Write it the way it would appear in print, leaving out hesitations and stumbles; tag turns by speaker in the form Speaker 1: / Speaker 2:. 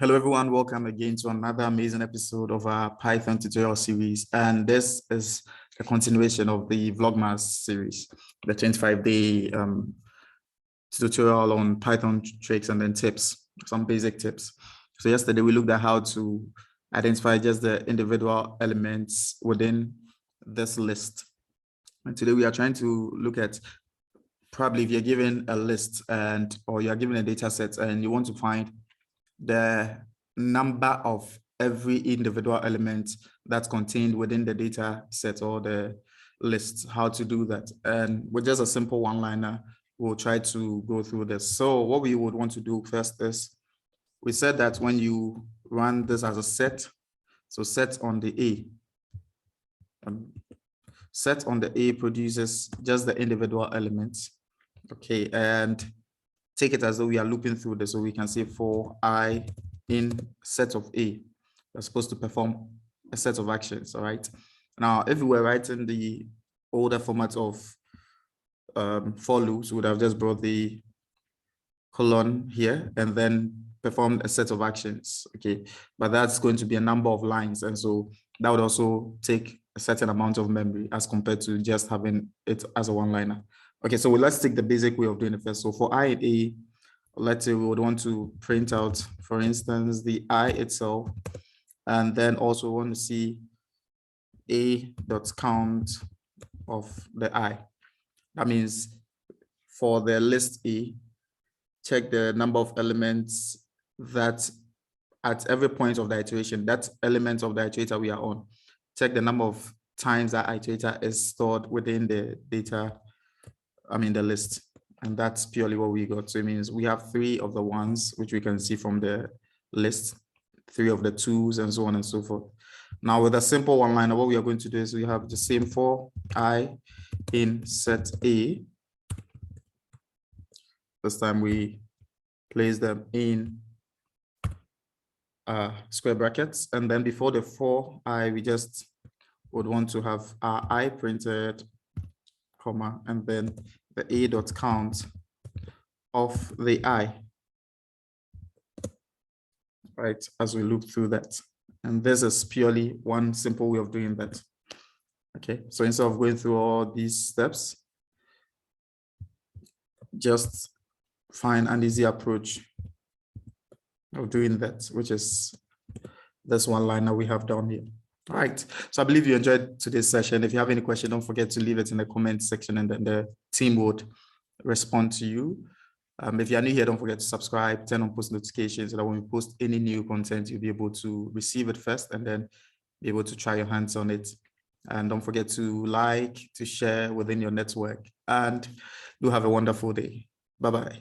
Speaker 1: Hello, everyone. Welcome again to another amazing episode of our Python tutorial series. And this is a continuation of the VLOGMAS series, the 25-day tutorial on Python tricks and then tips, some basic tips. So yesterday we looked at how to identify just the individual elements within this list. And today we are trying to look at probably if you're given a list or you're given a data set and you want to find the number of every individual element that's contained within the data set or the list, how to do that. And with just a simple one-liner, we'll try to go through this. So what we would want to do first is, we said that when you run this as a set, so set on the A, set on the A produces just the individual elements. Okay, and take it as though we are looping through this, so we can say for I in set of A, we're supposed to perform a set of actions. All right. Now, if we were writing the older format of for loops, we would have just brought the colon here and then performed a set of actions. Okay, but that's going to be a number of lines, and so that would also take a certain amount of memory as compared to just having it as a one-liner. Okay, so let's take the basic way of doing it first. So for I in A, let's say we would want to print out, for instance, the I itself, and then also want to see a.count of the I. That means for the list A, check the number of elements that at every point of the iteration, that element of the iterator we are on, check the number of times that iterator is stored within the data, the list. And that's purely what we got. So it means we have 3 of the ones, which we can see from the list, 3 of the 2s, and so on and so forth. Now with a simple one-liner, what we are going to do is we have the same for I in set A. This time we place them in square brackets. And then before the for I, we just would want to have our I printed, comma, and then the a.count of the I, right, as we loop through that. And this is purely one simple way of doing that. Okay, so instead of going through all these steps, just find an easy approach of doing that, which is this one-liner we have down here. All right, so I believe you enjoyed today's session. If you have any question, don't forget to leave it in the comment section, and then the team would respond to you. If you're new here, don't forget to subscribe, turn on post notifications so that when we post any new content, you'll be able to receive it first and then be able to try your hands on it. And don't forget to like, to share within your network, and do have a wonderful day. Bye-bye.